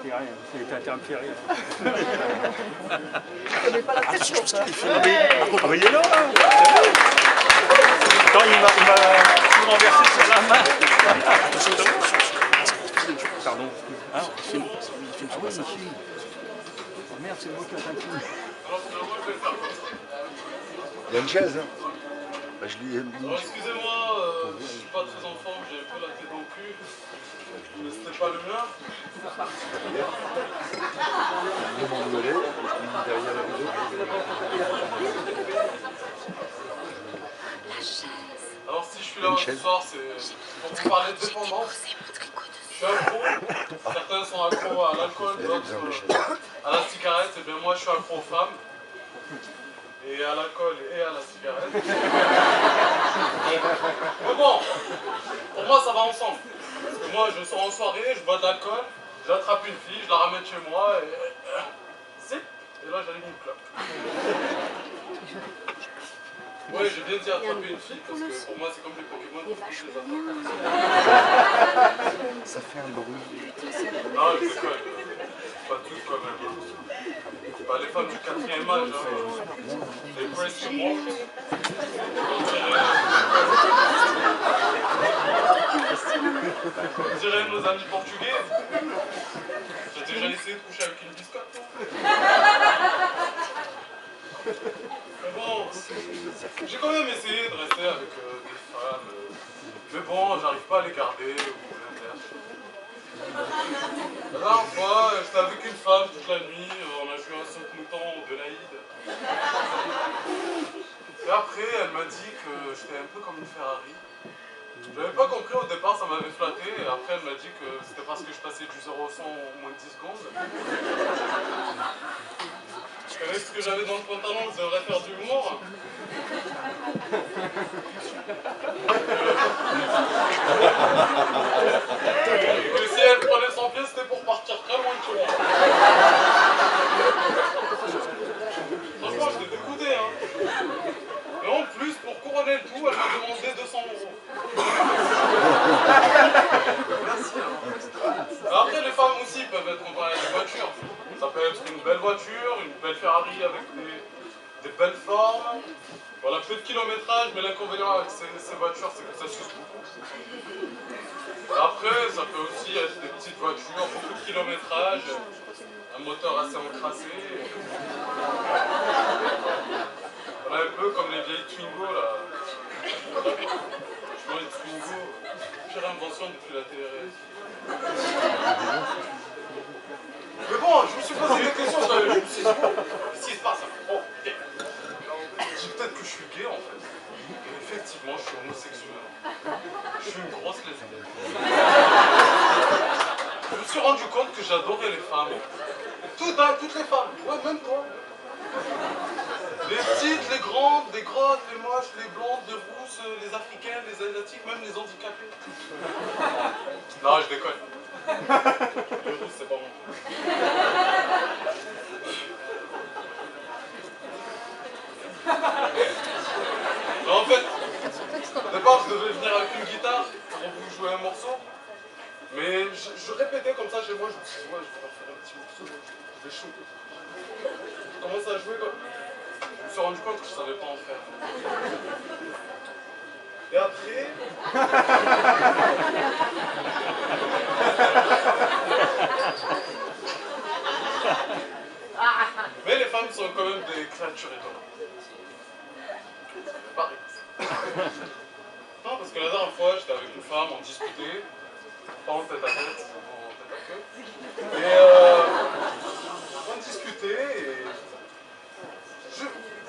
t'es rien, c'est un petit rire. Tu connais pas la question, ça. Ah bah il est là, hein. Quand il m'a tout renversé sur la main. Pardon. Hein, il filme sur ma salle. Oh merde, c'est moi qui ai un film. Il y a une chaise, hein. Bah, je lui ai mis. Alors excusez-moi, je suis pas très en forme, j'ai un peu la tête dans le cul. Mais c'était pas le mien. Je demande où elle est, je lui dis derrière la maison. Alors si je suis là ce soir, c'est pour vous parler de dépendance. Je suis accro. Certains sont accros à l'alcool, d'autres à la cigarette. Et bien moi je suis accro aux femmes. Et à l'alcool et à la cigarette. Mais bon, pour moi ça va ensemble. Parce que moi je sors en soirée, je bois de l'alcool, j'attrape une fille, je la ramène chez moi et... zip. Et là j'allume une clope. Oui, j'ai bien dit attraper une fille parce que pour moi c'est comme les Pokémon, il faut que je les attrape. Ça fait un bruit. Non, je déconne. Pas toutes quand même. Bah, les femmes du 4e âge, hein, les breast milk. On dirait nos amis portugais. J'ai déjà essayé de coucher avec une biscotte. Mais bon, j'ai quand même essayé de rester avec des femmes. Mais bon, j'arrive pas à les garder ou l'inverse. La dernière fois, j'étais avec une femme toute la nuit, on a joué un saute-mouton de l'Aïd. Et après, elle m'a dit que j'étais un peu comme une Ferrari. J'avais pas compris au départ, ça m'avait flatté, et après elle m'a dit que c'était parce que je passais du 0 au 100 en moins de 10 secondes. Avec ce que j'avais dans le pantalon, ça devrait faire du humour. Et si elle prenait son pied, c'était pour partir très loin de chez moi. Franchement, j'étais dégoûté, hein. Et en plus, pour couronner le tout, elle m'a demandé 200 €. Merci, hein. Après, les femmes aussi peuvent être comparées à des voitures. Ça peut être une belle voiture, une belle Ferrari avec des belles formes. Voilà, peu de kilométrage, mais l'inconvénient avec ces voitures, c'est que ça suce beaucoup. Après, ça peut aussi être des petites voitures, beaucoup de kilométrage, un moteur assez encrassé. Voilà, un peu comme les vieilles Twingo, là. Franchement, les Twingo, pire invention depuis la télé-réalité. Mais bon, je me suis posé des questions, je me suis dit, qu'est-ce qui se passe? Oh, okay. Je dis peut-être que je suis gay en fait. Et effectivement, je suis homosexuel. Je suis une grosse lesbienne. Je me suis rendu compte que j'adorais les femmes. Toutes les femmes, ouais, même toi. Les petites, les grandes, les grosses, les moches, les blondes, les rousses, les africaines, les asiatiques, même les handicapés. Non, je déconne. Les rousses, c'est pas bon. Non, en fait, au départ, je devais venir avec une guitare pour vous jouer un morceau. Mais je répétais comme ça chez moi, je me suis dit, ouais, je vais leur faire un petit morceau, je vais chanter. Je commence à jouer comme... Je me suis rendu compte que je savais pas en faire. Et après... Mais les femmes sont quand même des créatures étonnantes. Pareil. Non, parce que la dernière fois, j'étais avec une femme, on discutait, pas en tête à tête, en tête à queue. Et on discutait et...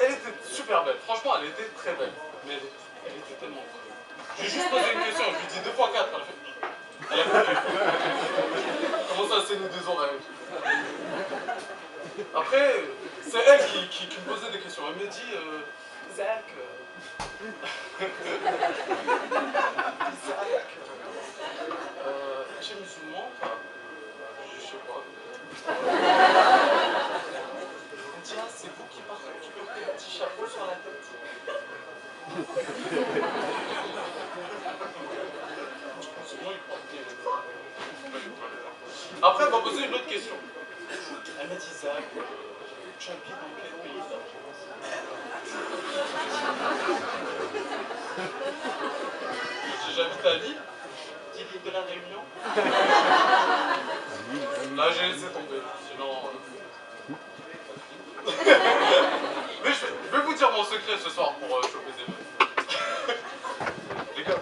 Elle était super belle, franchement elle était très belle, mais elle était tellement crue. J'ai juste posé une question, je lui ai dit 2 fois 4, elle a fait... Elle a coupé. Elle commence à saigner des oreilles. Après, c'est elle qui me posait des questions. Elle me dit, Zach, tu es musulman ou pas? Je sais pas. Elle me dit, ah, c'est vous qui portez un petit chapeau sur la tête. Souvent, il porte des... Après, elle m'a posé une autre question. Elle m'a dit, Zach, tu habites dans quel pays là? Je dis, j'habite à Lille. Dis Lille de la Réunion. Là, j'ai laissé tomber. Sinon. Mais je vais vous dire mon secret ce soir pour choper des meufs. Les gars.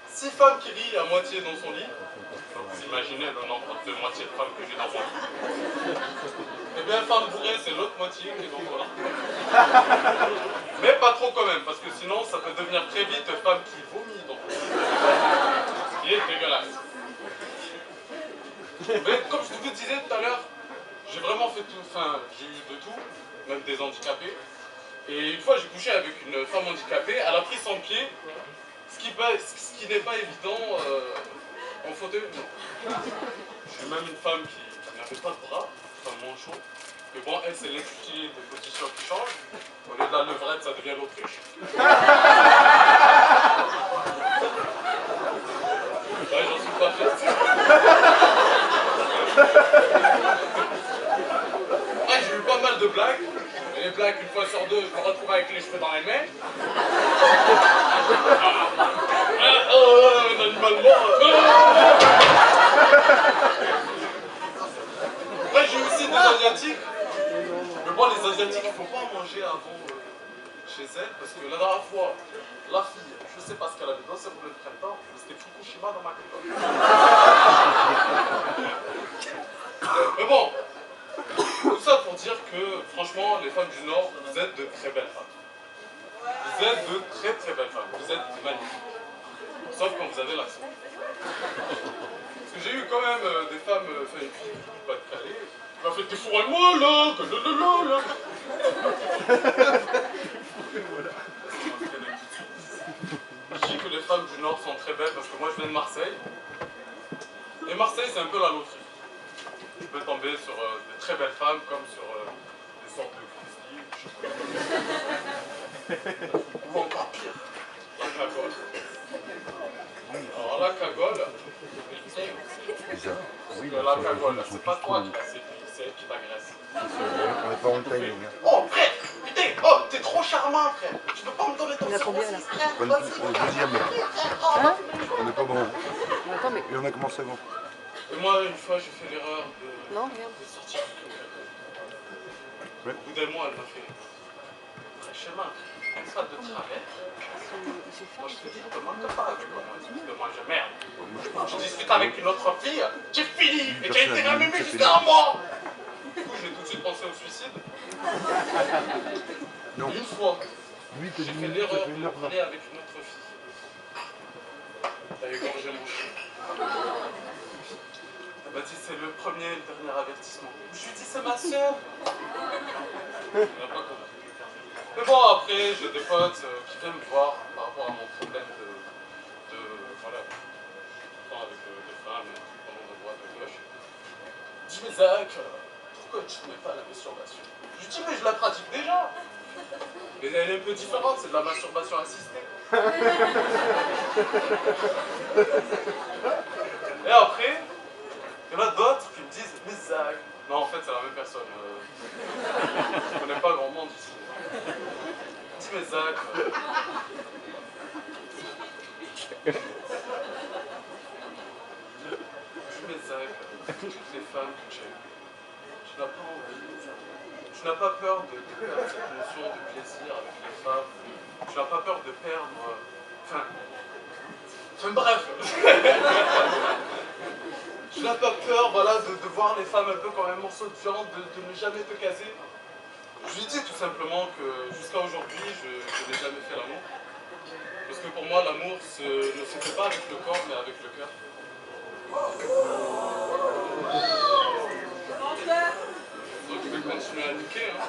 6 femmes qui rient à moitié dans son lit. Vous imaginez le nombre de moitié de femmes que j'ai dans mon lit. Eh bien, femme bourrée, c'est l'autre moitié, et donc voilà. Mais pas trop quand même, parce que sinon, ça peut devenir très vite femme qui vomit dans le lit. Il est dégueulasse. Mais comme je vous disais tout à l'heure, j'ai vraiment fait tout, enfin, j'ai eu de tout, même des handicapés. Et une fois, j'ai couché avec une femme handicapée, elle a pris son pied, ce qui n'est pas évident en fauteuil. J'ai même une femme qui n'avait pas de bras, enfin manchot. Mais bon, elle, c'est l'étudier de position qui change. Au lieu de la levrette, ça devient l'autruche. Ouais, j'en suis pas fait. Ah, j'ai eu pas mal de blagues. Mais les blagues, une fois sur deux, je me retrouve avec les cheveux dans les mains. Un animal mort. Après, j'ai eu aussi des Asiatiques. Mais bon, les Asiatiques, il ne faut pas manger avant chez elles. Parce que la dernière fois, la fille, je ne sais pas ce qu'elle avait dansé pour le printemps, mais c'était Fukushima dans ma cocotte. Mais bon, tout ça pour dire que, franchement, les femmes du Nord, vous êtes de très belles femmes. Vous êtes de très très belles femmes. Vous êtes magnifiques. Sauf quand vous avez l'accent. Parce que j'ai eu quand même des femmes, enfin une fille du Pas-de-Calais, qui m'a fait des fours à moi là, que là. Je dis que les femmes du Nord sont très belles parce que moi je viens de Marseille. Et Marseille c'est un peu la loterie. Je peux tomber sur de très belles femmes comme sur des sortes de grizzlies. Ou encore pire, la cagole. Alors la cagole, la cagole, c'est pas toi qui la séduis, c'est elle qui t'agresse. On n'est pas en timing. Oh frère, putain, oh t'es trop charmant frère. Tu peux pas me donner ton Il y en a combien là? On est au deuxième. On n'est pas bon. Attends, mais. Et on a commencé avant. Et moi une fois j'ai fait l'erreur Non, regarde. de sortir avec une cagole. Au bout d'un mois elle m'a fait un chemin, une fois de travers. Moi je te dis, demande pas avec moi, demande je merde. Je discute avec une autre fille, j'ai fini et j'ai été ramené jusqu'à moi. Du coup j'ai tout de suite pensé au suicide. Non. Une fois, Lui, j'ai fait l'erreur de parler avec une autre fille. Elle a égorgé mon chien. Elle m'a dit c'est le premier et le dernier avertissement. Je lui ai dit c'est ma soeur. Elle n'a pas compris. Mais bon, après, j'ai des potes qui viennent me voir par rapport à mon problème de voilà, avec les femmes et pendant de droite, de gauche. Je dis, mais Zach, pourquoi tu ne mets pas la masturbation? Je lui dis, mais je la pratique déjà. Mais elle est un peu différente, c'est de la masturbation assistée. Et après, il y en a d'autres qui me disent, mais Zach. Non, en fait, c'est la même personne. Je ne connais pas grand monde ici. Dis mais Zach. Dis mais Zach, toutes les femmes que tu aimes, tu n'as pas envie, tu n'as pas peur de perdre cette notion de plaisir avec les femmes, tu n'as pas peur de perdre, enfin bref. Tu n'as pas peur, voilà, de voir les femmes un peu comme un morceau de viande, de ne jamais te caser. Je lui dis tout simplement que jusqu'à aujourd'hui, je n'ai jamais fait l'amour. Parce que pour moi, l'amour ne se fait pas avec le corps, mais avec le cœur. Donc je vais continuer à niquer. Hein.